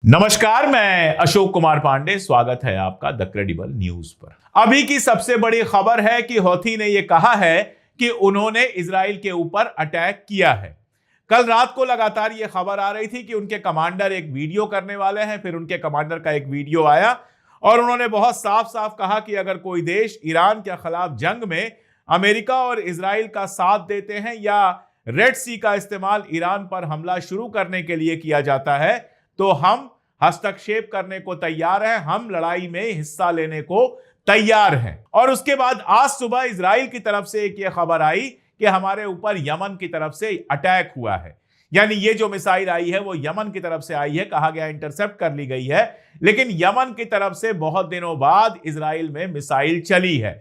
नमस्कार, मैं अशोक कुमार पांडे। स्वागत है आपका द क्रेडिबल न्यूज पर। अभी की सबसे बड़ी खबर है कि हौथी ने यह कहा है कि उन्होंने इजराइल के ऊपर अटैक किया है। कल रात को लगातार यह खबर आ रही थी कि उनके कमांडर एक वीडियो करने वाले हैं। फिर उनके कमांडर का एक वीडियो आया और उन्होंने बहुत साफ साफ कहा कि अगर कोई देश ईरान के खिलाफ जंग में अमेरिका और इजराइल का साथ देते हैं या रेड सी का इस्तेमाल ईरान पर हमला शुरू करने के लिए किया जाता है तो हम हस्तक्षेप करने को तैयार हैं, हम लड़ाई में हिस्सा लेने को तैयार हैं। और उसके बाद आज सुबह इजराइल की तरफ से एक ये खबर आई कि हमारे ऊपर यमन की तरफ से अटैक हुआ है। यानी ये जो मिसाइल आई है वो यमन की तरफ से आई है। कहा गया इंटरसेप्ट कर ली गई है, लेकिन यमन की तरफ से बहुत दिनों बाद इजराइल में मिसाइल चली है।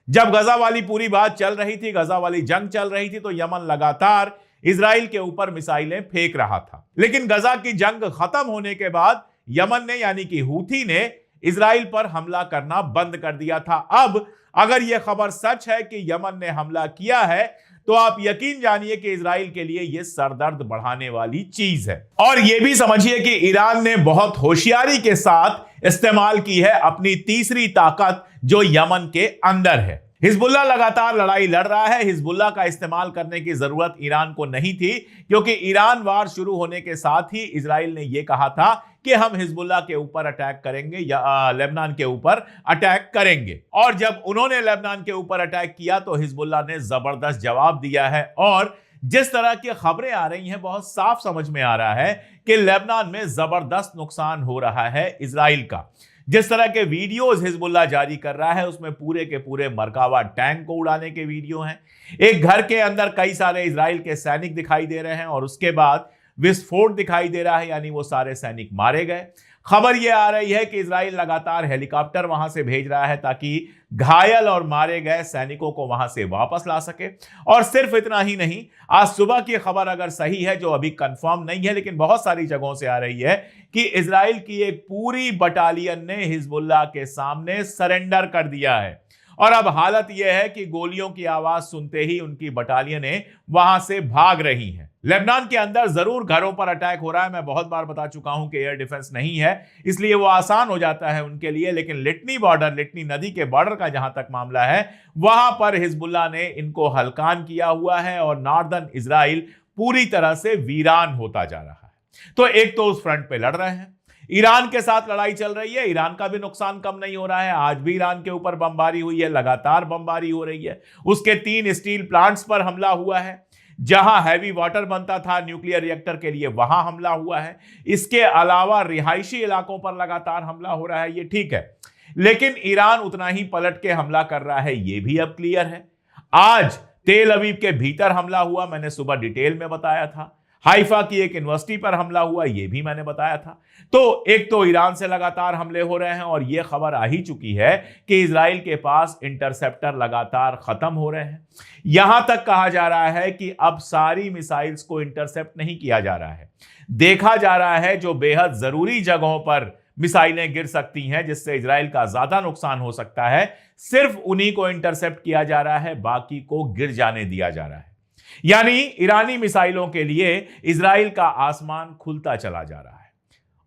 जब गजा वाली पूरी बात चल रही थी, गजा वाली जंग चल रही थी, तो यमन लगातार इजराइल के ऊपर मिसाइलें फेंक रहा था। लेकिन गजा की जंग खत्म होने के बाद यमन ने यानी कि हूथी ने इजराइल पर हमला करना बंद कर दिया था। अब अगर यह खबर सच है कि यमन ने हमला किया है तो आप यकीन जानिए कि इजराइल के लिए यह सरदर्द बढ़ाने वाली चीज है। और यह भी समझिए कि ईरान ने बहुत होशियारी के साथ इस्तेमाल की है अपनी तीसरी ताकत जो यमन के अंदर है। हिजबुल्लाह लगातार लड़ाई लड़ रहा है। हिजबुल्लाह का इस्तेमाल करने की जरूरत ईरान को नहीं थी, क्योंकि ईरान वार शुरू होने के साथ ही इजराइल ने यह कहा था कि हम हिजबुल्लाह के ऊपर अटैक करेंगे या लेबनान के ऊपर अटैक करेंगे। और जब उन्होंने लेबनान के ऊपर अटैक किया तो हिजबुल्लाह ने जबरदस्त जवाब दिया है। और जिस तरह की खबरें आ रही हैं, बहुत साफ समझ में आ रहा है कि लेबनान में जबरदस्त नुकसान हो रहा है इजराइल का। जिस तरह के वीडियोस हिजबुल्लाह जारी कर रहा है उसमें पूरे के पूरे मरकावा टैंक को उड़ाने के वीडियो हैं। एक घर के अंदर कई सारे इजराइल के सैनिक दिखाई दे रहे हैं और उसके बाद विस्फोट दिखाई दे रहा है, यानी वो सारे सैनिक मारे गए। खबर यह आ रही है कि इजराइल लगातार हेलीकॉप्टर वहां से भेज रहा है ताकि घायल और मारे गए सैनिकों को वहां से वापस ला सके। और सिर्फ इतना ही नहीं, आज सुबह की खबर अगर सही है, जो अभी कंफर्म नहीं है लेकिन बहुत सारी जगहों से आ रही है, कि इजराइल की एक पूरी बटालियन ने हिजबुल्लाह के सामने सरेंडर कर दिया है। और अब हालत यह है कि गोलियों की आवाज सुनते ही उनकी बटालियनें वहां से भाग रही हैं। लेबनान के अंदर जरूर घरों पर अटैक हो रहा है। मैं बहुत बार बता चुका हूं कि एयर डिफेंस नहीं है, इसलिए वो आसान हो जाता है उनके लिए। लेकिन लिटनी नदी के बॉर्डर का जहां तक मामला है, वहां पर हिजबुल्लाह ने इनको हल्कान किया हुआ है और नॉर्दर्न इजराइल पूरी तरह से वीरान होता जा रहा है। तो एक तो उस फ्रंट पे लड़ रहे हैं, ईरान के साथ लड़ाई चल रही है। ईरान का भी नुकसान कम नहीं हो रहा है। आज भी ईरान के ऊपर बमबारी हुई है, लगातार बमबारी हो रही है। उसके 3 स्टील प्लांट्स पर हमला हुआ है। जहां हैवी वाटर बनता था न्यूक्लियर रिएक्टर के लिए, वहां हमला हुआ है। इसके अलावा रिहायशी इलाकों पर लगातार हमला हो रहा है, ये ठीक है। लेकिन ईरान उतना ही पलट के हमला कर रहा है, ये भी अब क्लियर है। आज तेल अवीव के भीतर हमला हुआ, मैंने सुबह डिटेल में बताया था। हाइफा की एक यूनिवर्सिटी पर हमला हुआ, यह भी मैंने बताया था। तो एक तो ईरान से लगातार हमले हो रहे हैं और यह खबर आ ही चुकी है कि इजराइल के पास इंटरसेप्टर लगातार खत्म हो रहे हैं। यहां तक कहा जा रहा है कि अब सारी मिसाइल्स को इंटरसेप्ट नहीं किया जा रहा है। देखा जा रहा है जो बेहद जरूरी जगहों पर मिसाइलें गिर सकती हैं, जिससे इजराइल का ज्यादा नुकसान हो सकता है, सिर्फ उन्हीं को इंटरसेप्ट किया जा रहा है, बाकी को गिर जाने दिया जा रहा है। यानी ईरानी मिसाइलों के लिए इजराइल का आसमान खुलता चला जा रहा है।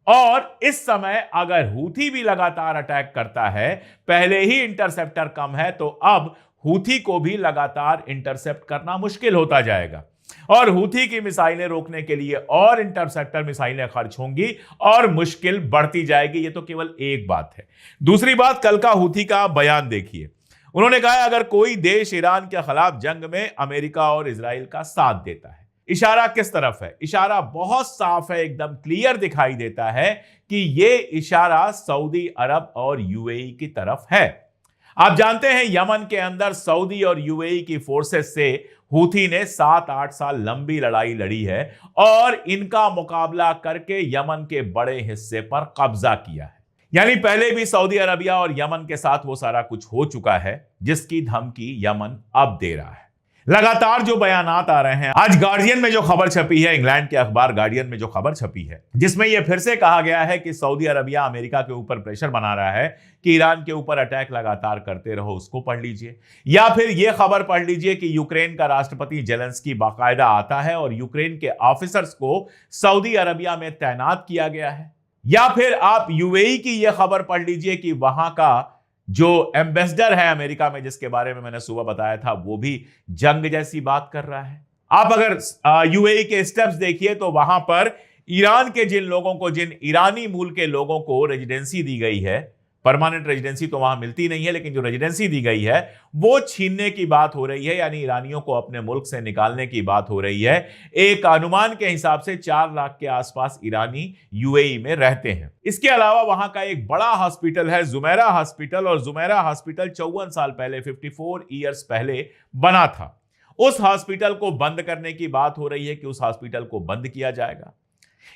और इस समय अगर हूथी भी लगातार अटैक करता है, पहले ही इंटरसेप्टर कम है, तो अब हूथी को भी लगातार इंटरसेप्ट करना मुश्किल होता जाएगा। और हूथी की मिसाइलें रोकने के लिए और इंटरसेप्टर मिसाइलें खर्च होंगी और मुश्किल बढ़ती जाएगी। यह तो केवल एक बात है। दूसरी बात, कल का हूथी का बयान देखिए। उन्होंने कहा अगर कोई देश ईरान के खिलाफ जंग में अमेरिका और इजराइल का साथ देता है। इशारा किस तरफ है? इशारा बहुत साफ है, एकदम क्लियर दिखाई देता है कि यह इशारा सऊदी अरब और यूएई की तरफ है। आप जानते हैं यमन के अंदर सऊदी और यूएई की फोर्सेस से हूथी ने 7-8 साल लंबी लड़ाई लड़ी है और इनका मुकाबला करके यमन के बड़े हिस्से पर कब्जा किया है। यानी पहले भी सऊदी अरबिया और यमन के साथ वो सारा कुछ हो चुका है जिसकी धमकी यमन अब दे रहा है। लगातार जो बयानात आ रहे हैं, आज गार्डियन में जो खबर छपी है, इंग्लैंड के अखबार गार्डियन में जो खबर छपी है, जिसमें यह फिर से कहा गया है कि सऊदी अरबिया अमेरिका के ऊपर प्रेशर बना रहा है कि ईरान के ऊपर अटैक लगातार करते रहो। उसको पढ़ लीजिए, या फिर यह खबर पढ़ लीजिए कि यूक्रेन का राष्ट्रपति जेलेंस्की बाकायदा आता है और यूक्रेन के ऑफिसर्स को सऊदी अरबिया में तैनात किया गया है। या फिर आप यूएई की यह खबर पढ़ लीजिए कि वहां का जो एम्बेसडर है अमेरिका में, जिसके बारे में मैंने सुबह बताया था, वो भी जंग जैसी बात कर रहा है। आप अगर यूएई के स्टेप्स देखिए तो वहां पर ईरान के जिन लोगों को, जिन ईरानी मूल के लोगों को रेजिडेंसी दी गई है, परमानेंट रेजिडेंसी तो वहां मिलती नहीं है, लेकिन जो रेजिडेंसी दी गई है वो छीनने की बात हो रही है, यानी ईरानियों को अपने मुल्क से निकालने की बात हो रही है। एक अनुमान के हिसाब से 4 लाख के आसपास ईरानी यूएई में रहते हैं। इसके अलावा वहां का एक बड़ा हॉस्पिटल है जुमेरा हॉस्पिटल, और जुमेरा हॉस्पिटल 54 साल पहले, 54 ईयर्स पहले बना था। उस हॉस्पिटल को बंद करने की बात हो रही है कि उस हॉस्पिटल को बंद किया जाएगा।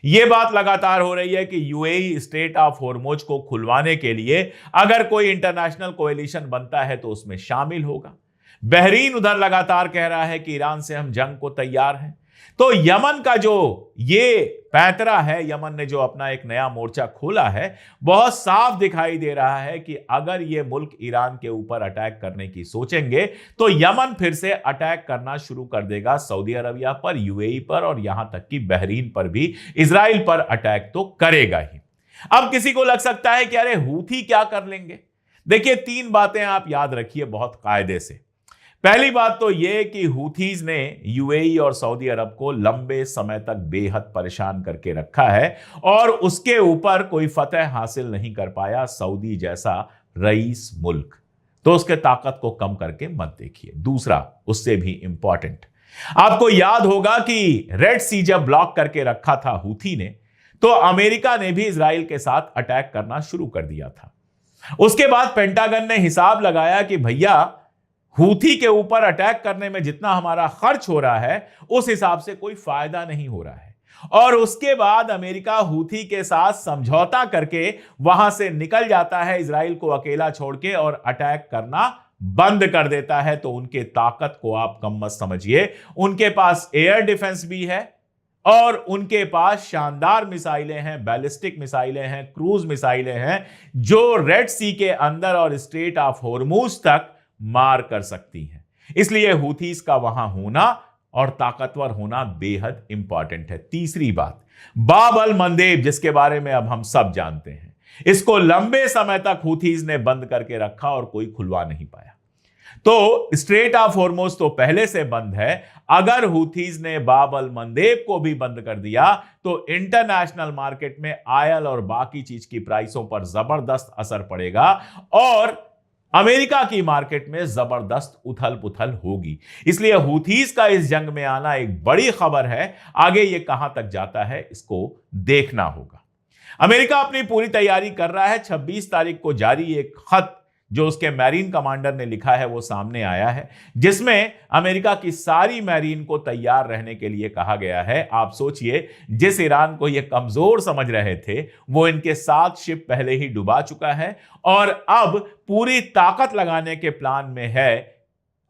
यह बात लगातार हो रही है कि यूएई स्ट्रेट ऑफ हॉर्मुज को खुलवाने के लिए अगर कोई इंटरनेशनल कोएलिशन बनता है तो उसमें शामिल होगा। बहरीन उधर लगातार कह रहा है कि ईरान से हम जंग को तैयार हैं। तो यमन का जो ये पैंतरा है, यमन ने जो अपना एक नया मोर्चा खोला है, बहुत साफ दिखाई दे रहा है कि अगर ये मुल्क ईरान के ऊपर अटैक करने की सोचेंगे तो यमन फिर से अटैक करना शुरू कर देगा सऊदी अरबिया पर, यूएई पर, और यहां तक कि बहरीन पर भी इजराइल पर अटैक तो करेगा ही। अब किसी को लग सकता है कि अरे हूथी क्या कर लेंगे। देखिए, 3 बातें आप याद रखिए बहुत कायदे से। पहली बात तो यह कि हूथीज ने यूएई और सऊदी अरब को लंबे समय तक बेहद परेशान करके रखा है और उसके ऊपर कोई फतह हासिल नहीं कर पाया सऊदी जैसा रईस मुल्क। तो उसके ताकत को कम करके मत देखिए। दूसरा, उससे भी इंपॉर्टेंट, आपको याद होगा कि रेड सी जब ब्लॉक करके रखा था हूथी ने, तो अमेरिका ने भी इजराइल के साथ अटैक करना शुरू कर दिया था। उसके बाद पेंटागन ने हिसाब लगाया कि भैया हूथी के ऊपर अटैक करने में जितना हमारा खर्च हो रहा है उस हिसाब से कोई फायदा नहीं हो रहा है, और उसके बाद अमेरिका हूथी के साथ समझौता करके वहां से निकल जाता है इजराइल को अकेला छोड़ के और अटैक करना बंद कर देता है। तो उनके ताकत को आप कम मत समझिए। उनके पास एयर डिफेंस भी है और उनके पास शानदार मिसाइलें हैं, बैलिस्टिक मिसाइलें हैं, क्रूज मिसाइलें हैं, जो रेड सी के अंदर और स्ट्रेट ऑफ हॉर्मुज तक मार कर सकती हैं। इसलिए हूथीज का वहां होना और ताकतवर होना बेहद इंपॉर्टेंट है। तीसरी बात, बाब अल मंदेब, जिसके बारे में अब हम सब जानते हैं, इसको लंबे समय तक हूथीज ने बंद करके रखा और कोई खुलवा नहीं पाया। तो स्ट्रेट ऑफ हॉर्मुज तो पहले से बंद है। अगर हूथीज ने बाब अल मंदेब को भी बंद कर दिया तो इंटरनेशनल मार्केट में ऑयल और बाकी चीज की प्राइसों पर जबरदस्त असर पड़ेगा और अमेरिका की मार्केट में जबरदस्त उथल पुथल होगी। इसलिए हूथीज का इस जंग में आना एक बड़ी खबर है। आगे ये कहां तक जाता है इसको देखना होगा। अमेरिका अपनी पूरी तैयारी कर रहा है। 26 तारीख को जारी एक खत जो उसके मैरीन कमांडर ने लिखा है वो सामने आया है, जिसमें अमेरिका की सारी मैरीन को तैयार रहने के लिए कहा गया है। आप सोचिए, जिस ईरान को ये कमजोर समझ रहे थे वो इनके 7 शिप पहले ही डुबा चुका है और अब पूरी ताकत लगाने के प्लान में है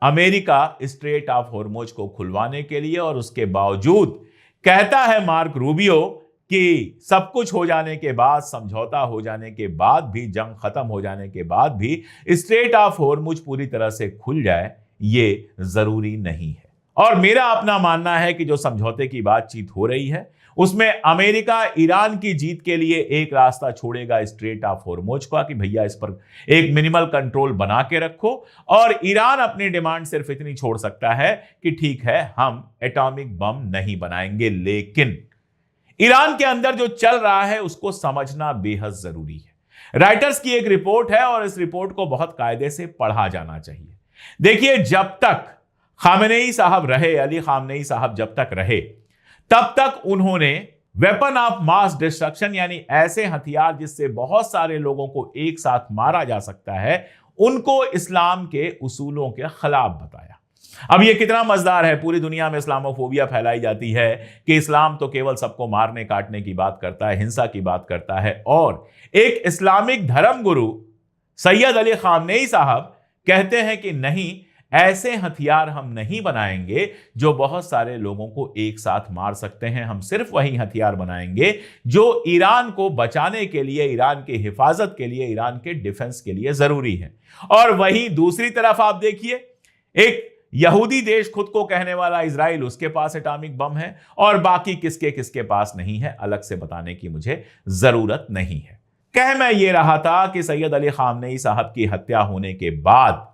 अमेरिका स्ट्रेट ऑफ हॉर्मुज को खुलवाने के लिए। और उसके बावजूद कहता है मार्क रूबियो कि सब कुछ हो जाने के बाद, समझौता हो जाने के बाद भी, जंग खत्म हो जाने के बाद भी स्ट्रेट ऑफ हॉर्मुज पूरी तरह से खुल जाए ये जरूरी नहीं है। और मेरा अपना मानना है कि जो समझौते की बातचीत हो रही है उसमें अमेरिका ईरान की जीत के लिए एक रास्ता छोड़ेगा स्ट्रेट ऑफ हॉर्मुज का, कि भैया इस पर एक मिनिमल कंट्रोल बना के रखो। और ईरान अपनी डिमांड सिर्फ इतनी छोड़ सकता है कि ठीक है, हम एटॉमिक बम नहीं बनाएंगे, लेकिन ईरान के अंदर जो चल रहा है उसको समझना बेहद जरूरी है। राइटर्स की एक रिपोर्ट है और इस रिपोर्ट को बहुत कायदे से पढ़ा जाना चाहिए। देखिए, जब तक खामेनेई साहब रहे, अली खामेनेई साहब जब तक रहे, तब तक उन्होंने वेपन ऑफ मास डिस्ट्रक्शन, यानी ऐसे हथियार जिससे बहुत सारे लोगों को एक साथ मारा जा सकता है, उनको इस्लाम के उसूलों के खिलाफ बताया। अब यह कितना मजेदार है, पूरी दुनिया में इस्लामोफोबिया फैलाई जाती है कि इस्लाम तो केवल सबको मारने काटने की बात करता है, हिंसा की बात करता है, और एक इस्लामिक धर्मगुरु सैयद अली खामेनेई साहब कहते हैं कि नहीं, ऐसे हथियार हम नहीं बनाएंगे जो बहुत सारे लोगों को एक साथ मार सकते हैं। हम सिर्फ वही हथियार बनाएंगे जो ईरान को बचाने के लिए, ईरान की हिफाजत के लिए, ईरान के डिफेंस के लिए जरूरी है। और वहीं दूसरी तरफ आप देखिए, एक यहूदी देश खुद को कहने वाला इजराइल, उसके पास एटॉमिक बम है और बाकी किसके किसके पास नहीं है, अलग से बताने की मुझे जरूरत नहीं है। कह मैं ये रहा था कि सैयद अली खामनेई साहब की हत्या होने के बाद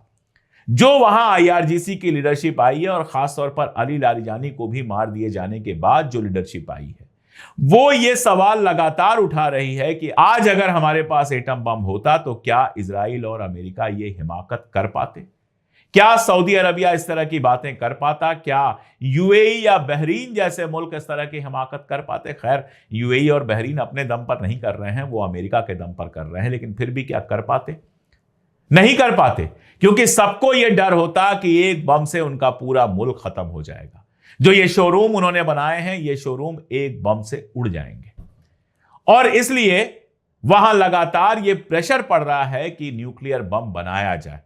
जो वहां आईआरजीसी की लीडरशिप आई है और खासतौर पर अली लारिजानी को भी मार दिए जाने के बाद जो लीडरशिप आई है, वो ये सवाल लगातार उठा रही है कि आज अगर हमारे पास एटम बम होता तो क्या इजराइल और अमेरिका ये हिमाकत कर पाते? क्या सऊदी अरबिया इस तरह की बातें कर पाता? क्या यूएई या बहरीन जैसे मुल्क इस तरह की हिमाकत कर पाते? खैर, यूएई और बहरीन अपने दम पर नहीं कर रहे हैं, वो अमेरिका के दम पर कर रहे हैं, लेकिन फिर भी क्या कर पाते? नहीं कर पाते, क्योंकि सबको यह डर होता कि एक बम से उनका पूरा मुल्क खत्म हो जाएगा। जो ये शोरूम उन्होंने बनाए हैं, ये शोरूम एक बम से उड़ जाएंगे, और इसलिए वहां लगातार ये प्रेशर पड़ रहा है कि न्यूक्लियर बम बनाया जाए।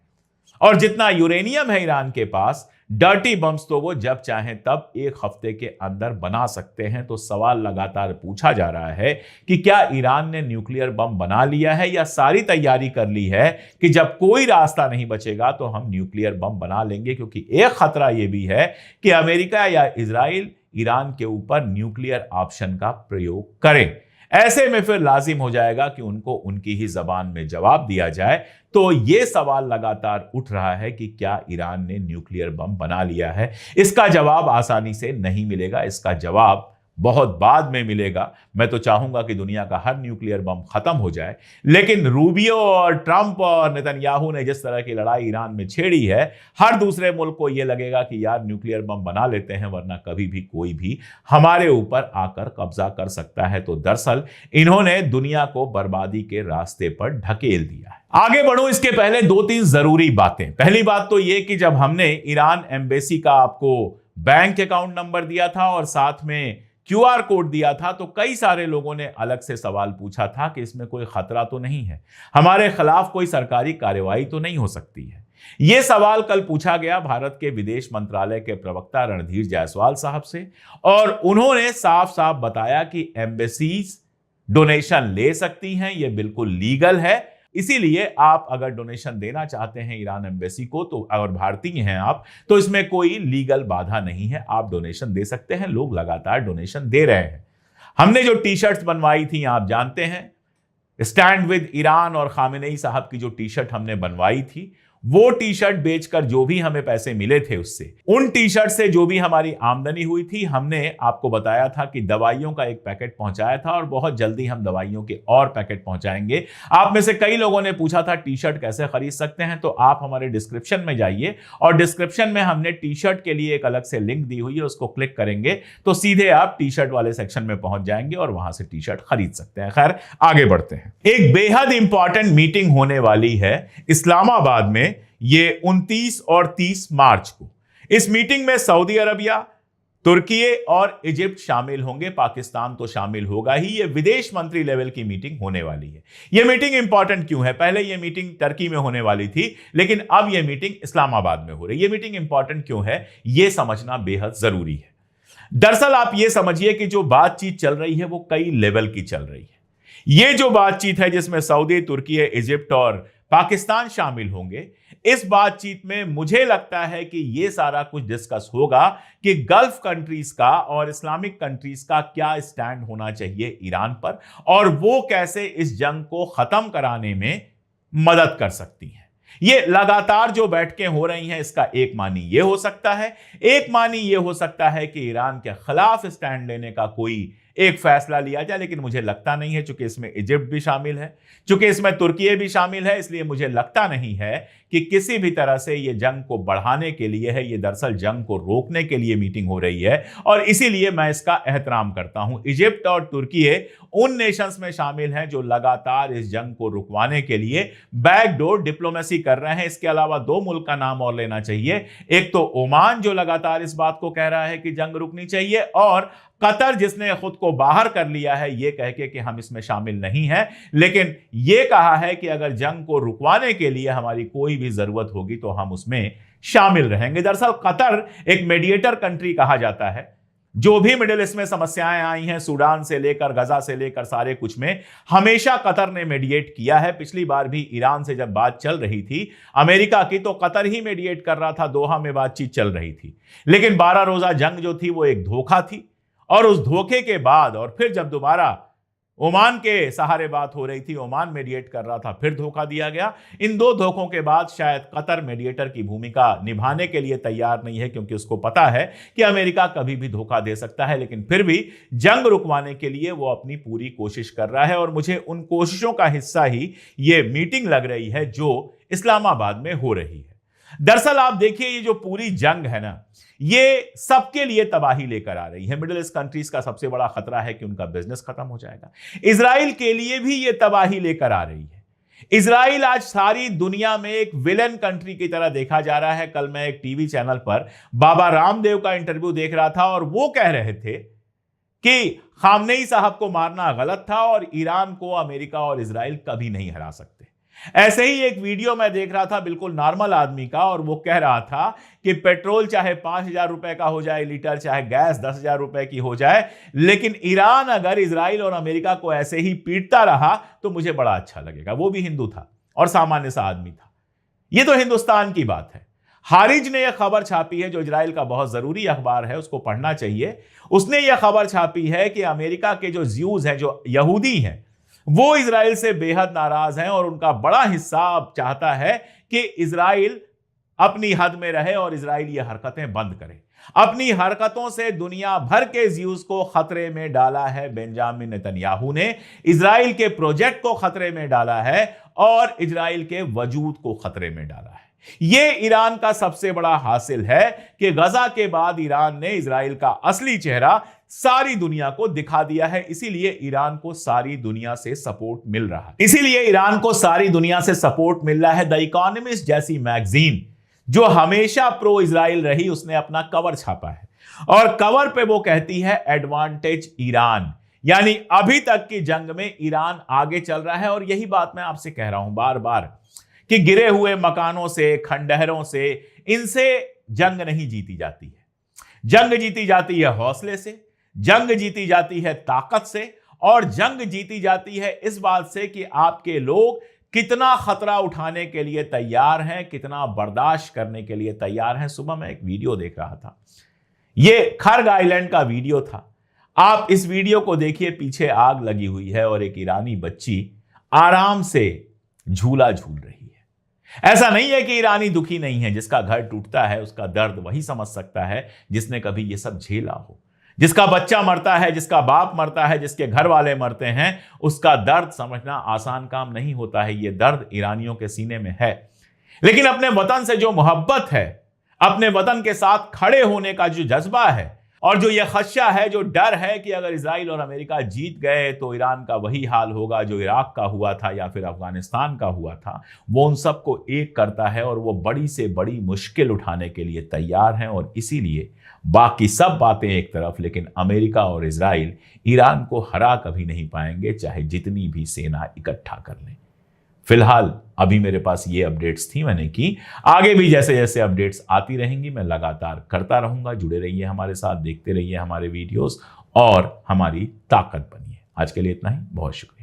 और जितना यूरेनियम है ईरान के पास, डर्टी बम्स तो वो जब चाहें तब एक हफ्ते के अंदर बना सकते हैं। तो सवाल लगातार पूछा जा रहा है कि क्या ईरान ने न्यूक्लियर बम बना लिया है या सारी तैयारी कर ली है कि जब कोई रास्ता नहीं बचेगा तो हम न्यूक्लियर बम बना लेंगे। क्योंकि एक खतरा यह भी है कि अमेरिका या इजराइल ईरान के ऊपर न्यूक्लियर ऑप्शन का प्रयोग करें। ऐसे में फिर लाजिम हो जाएगा कि उनको उनकी ही जबान में जवाब दिया जाए। तो यह सवाल लगातार उठ रहा है कि क्या ईरान ने न्यूक्लियर बम बना लिया है। इसका जवाब आसानी से नहीं मिलेगा, इसका जवाब बहुत बाद में मिलेगा। मैं तो चाहूंगा कि दुनिया का हर न्यूक्लियर बम खत्म हो जाए, लेकिन रूबियो और ट्रंप और नेतन्याहू ने जिस तरह की लड़ाई ईरान में छेड़ी है, हर दूसरे मुल्क को यह लगेगा कि यार न्यूक्लियर बम बना लेते हैं, वरना कभी भी कोई भी हमारे ऊपर आकर कब्जा कर सकता है। तो दरअसल इन्होंने दुनिया को बर्बादी के रास्ते पर ढकेल दिया है। आगे बढ़ूं इसके पहले 2-3 जरूरी बातें। पहली बात तो यह कि जब हमने ईरान एम्बेसी का आपको बैंक अकाउंट नंबर दिया था और साथ में क्यूआर कोड दिया था, तो कई सारे लोगों ने अलग से सवाल पूछा था कि इसमें कोई खतरा तो नहीं है, हमारे खिलाफ कोई सरकारी कार्रवाई तो नहीं हो सकती है। यह सवाल कल पूछा गया भारत के विदेश मंत्रालय के प्रवक्ता रणधीर जायसवाल साहब से, और उन्होंने साफ साफ बताया कि एम्बेसीज डोनेशन ले सकती हैं, यह बिल्कुल लीगल है। इसीलिए आप अगर डोनेशन देना चाहते हैं ईरान एम्बेसी को, तो अगर भारतीय हैं आप, तो इसमें कोई लीगल बाधा नहीं है, आप डोनेशन दे सकते हैं। लोग लगातार डोनेशन दे रहे हैं। हमने जो टी शर्ट्स बनवाई थी, आप जानते हैं, स्टैंड विद ईरान और खामेनेई साहब की जो टी शर्ट हमने बनवाई थी, वो टी शर्ट बेचकर जो भी हमें पैसे मिले थे, उससे उन टी शर्ट से जो भी हमारी आमदनी हुई थी, हमने आपको बताया था कि दवाइयों का एक पैकेट पहुंचाया था, और बहुत जल्दी हम दवाइयों के और पैकेट पहुंचाएंगे। आप में से कई लोगों ने पूछा था टी शर्ट कैसे खरीद सकते हैं, तो आप हमारे डिस्क्रिप्शन में जाइए, और डिस्क्रिप्शन में हमने टी शर्ट के लिए एक अलग से लिंक दी हुई है, उसको क्लिक करेंगे तो सीधे आप टी शर्ट वाले सेक्शन में पहुंच जाएंगे और वहां से टी शर्ट खरीद सकते हैं। खैर, आगे बढ़ते हैं। एक बेहद इंपॉर्टेंट मीटिंग होने वाली है इस्लामाबाद में, ये 29 और 30 मार्च को। इस मीटिंग में सऊदी अरबिया, तुर्की और इजिप्ट शामिल होंगे, पाकिस्तान तो शामिल होगा ही। ये विदेश मंत्री लेवल की मीटिंग होने वाली है। ये मीटिंग इंपॉर्टेंट क्यों है? पहले ये मीटिंग टर्की में होने वाली थी, लेकिन अब ये मीटिंग इस्लामाबाद में हो रही है। ये मीटिंग इंपॉर्टेंट क्यों है, ये समझना बेहद जरूरी है। दरअसल आप ये समझिए कि जो बातचीत चल रही है वो कई लेवल की चल रही है। ये जो बातचीत है जिसमें सऊदी, तुर्की, इजिप्ट और पाकिस्तान शामिल होंगे, इस बातचीत में मुझे लगता है कि यह सारा कुछ डिस्कस होगा कि गल्फ कंट्रीज का और इस्लामिक कंट्रीज का क्या स्टैंड होना चाहिए ईरान पर, और वो कैसे इस जंग को खत्म कराने में मदद कर सकती हैं। ये लगातार जो बैठकें हो रही हैं, इसका एक मानी ये हो सकता है, एक मानी ये हो सकता है कि ईरान के खिलाफ स्टैंड लेने का कोई एक फैसला लिया जाए, लेकिन मुझे लगता नहीं है, चूंकि इसमें इजिप्ट भी शामिल है, चूंकि इसमें तुर्की भी शामिल है, इसलिए मुझे लगता नहीं है कि किसी भी तरह से यह जंग को बढ़ाने के लिए है। यह दरअसल जंग को रोकने के लिए मीटिंग हो रही है, और इसीलिए मैं इसका एहतराम करता हूं। इजिप्ट और तुर्की उन नेशंस में शामिल हैं जो लगातार इस जंग को रुकवाने के लिए बैकडोर डिप्लोमेसी कर रहे हैं। इसके अलावा 2 मुल्क का नाम और लेना चाहिए, एक तो ओमान जो लगातार इस बात को कह रहा है कि जंग रुकनी चाहिए, और कतर जिसने खुद को बाहर कर लिया है ये कह के कि हम इसमें शामिल नहीं हैं, लेकिन यह कहा है कि अगर जंग को रुकवाने के लिए हमारी कोई भी जरूरत होगी तो हम उसमें शामिल रहेंगे। दरअसल कतर एक मीडिएटर कंट्री कहा जाता है, जो भी मिडिल ईस्ट में समस्याएं आई हैं, सूडान से लेकर गजा से लेकर सारे कुछ में, हमेशा कतर ने मीडिएट किया है। पिछली बार भी ईरान से जब बात चल रही थी अमेरिका की, तो कतर ही मीडिएट कर रहा था, दोहा में बातचीत चल रही थी। लेकिन 12 रोजा जंग जो थी वो एक धोखा थी, और उस धोखे के बाद और फिर जब दोबारा ओमान के सहारे बात हो रही थी, ओमान मीडिएट कर रहा था, फिर धोखा दिया गया। इन दो धोखों के बाद शायद कतर मीडिएटर की भूमिका निभाने के लिए तैयार नहीं है, क्योंकि उसको पता है कि अमेरिका कभी भी धोखा दे सकता है। लेकिन फिर भी जंग रुकवाने के लिए वो अपनी पूरी कोशिश कर रहा है, और मुझे उन कोशिशों का हिस्सा ही ये मीटिंग लग रही है जो इस्लामाबाद में हो रही है। दरअसल आप देखिए, ये जो पूरी जंग है ना, ये सबके लिए तबाही लेकर आ रही है। मिडिल ईस्ट कंट्रीज का सबसे बड़ा खतरा है कि उनका बिजनेस खत्म हो जाएगा। इजराइल के लिए भी ये तबाही लेकर आ रही है। इजराइल आज सारी दुनिया में एक विलन कंट्री की तरह देखा जा रहा है। कल मैं एक टीवी चैनल पर बाबा रामदेव का इंटरव्यू देख रहा था, और वो कह रहे थे कि खामनेई साहब को मारना गलत था और ईरान को अमेरिका और इजराइल कभी नहीं हरा सकते। ऐसे ही एक वीडियो मैं देख रहा था बिल्कुल नॉर्मल आदमी का, और वो कह रहा था कि पेट्रोल चाहे 5,000 रुपए का हो जाए लीटर, चाहे गैस 10,000 रुपए की हो जाए, लेकिन ईरान अगर इजराइल और अमेरिका को ऐसे ही पीटता रहा तो मुझे बड़ा अच्छा लगेगा। वो भी हिंदू था और सामान्य सा आदमी था। ये तो हिंदुस्तान की बात है। हारिज ने यह खबर छापी है, जो इजराइल का बहुत जरूरी अखबार है, उसको पढ़ना चाहिए। उसने यह खबर छापी है कि अमेरिका के जो ज्यूज हैं, जो यहूदी हैं, वो इजराइल से बेहद नाराज हैं, और उनका बड़ा हिस्सा अब चाहता है कि इजराइल अपनी हद में रहे और इजराइल ये हरकतें बंद करे। अपनी हरकतों से दुनिया भर के ज्यूज को खतरे में डाला है बेंजामिन नेतन्याहू ने, इजराइल के प्रोजेक्ट को खतरे में डाला है, और इजराइल के वजूद को खतरे में डाला है। यह ईरान का सबसे बड़ा हासिल है कि गजा के बाद ईरान ने इजराइल का असली चेहरा सारी दुनिया को दिखा दिया है। इसीलिए ईरान को सारी दुनिया से सपोर्ट मिल रहा है। इसीलिए ईरान को सारी दुनिया से सपोर्ट मिल रहा है। द इकोनॉमिस्ट जैसी मैगजीन, जो हमेशा प्रो इजराइल रही, उसने अपना कवर छापा है, और कवर पे वो कहती है एडवांटेज ईरान, यानी अभी तक की जंग में ईरान आगे चल रहा है। और यही बात मैं आपसे कह रहा हूं बार बार कि गिरे हुए मकानों से, खंडहरों से, इनसे जंग नहीं जीती जाती है। जंग जीती जाती है हौसले से, जंग जीती जाती है ताकत से, और जंग जीती जाती है इस बात से कि आपके लोग कितना खतरा उठाने के लिए तैयार हैं, कितना बर्दाश्त करने के लिए तैयार हैं। सुबह मैं एक वीडियो देख रहा था, यह खर्ग आइलैंड का वीडियो था। आप इस वीडियो को देखिए, पीछे आग लगी हुई है और एक ईरानी बच्ची आराम से झूला झूल रही है। ऐसा नहीं है कि ईरानी दुखी नहीं है। जिसका घर टूटता है उसका दर्द वही समझ सकता है जिसने कभी यह सब झेला हो। जिसका बच्चा मरता है, जिसका बाप मरता है, जिसके घर वाले मरते हैं, उसका दर्द समझना आसान काम नहीं होता है। यह दर्द ईरानियों के सीने में है। लेकिन अपने वतन से जो मोहब्बत है, अपने वतन के साथ खड़े होने का जो जज्बा है, और जो यह खदशा है, जो डर है कि अगर इजराइल और अमेरिका जीत गए तो ईरान का वही हाल होगा जो इराक का हुआ था या फिर अफगानिस्तान का हुआ था, वो उन सबको एक करता है, और वो बड़ी से बड़ी मुश्किल उठाने के लिए तैयार हैं। और इसीलिए बाकी सब बातें एक तरफ, लेकिन अमेरिका और इजराइल ईरान को हरा कभी नहीं पाएंगे, चाहे जितनी भी सेना इकट्ठा कर लें। फिलहाल अभी मेरे पास ये अपडेट्स थी मैंने की। आगे भी जैसे जैसे अपडेट्स आती रहेंगी मैं लगातार करता रहूंगा। जुड़े रहिए हमारे साथ, देखते रहिए हमारे वीडियोस और हमारी ताकत बनिए। आज के लिए इतना ही, बहुत शुक्रिया।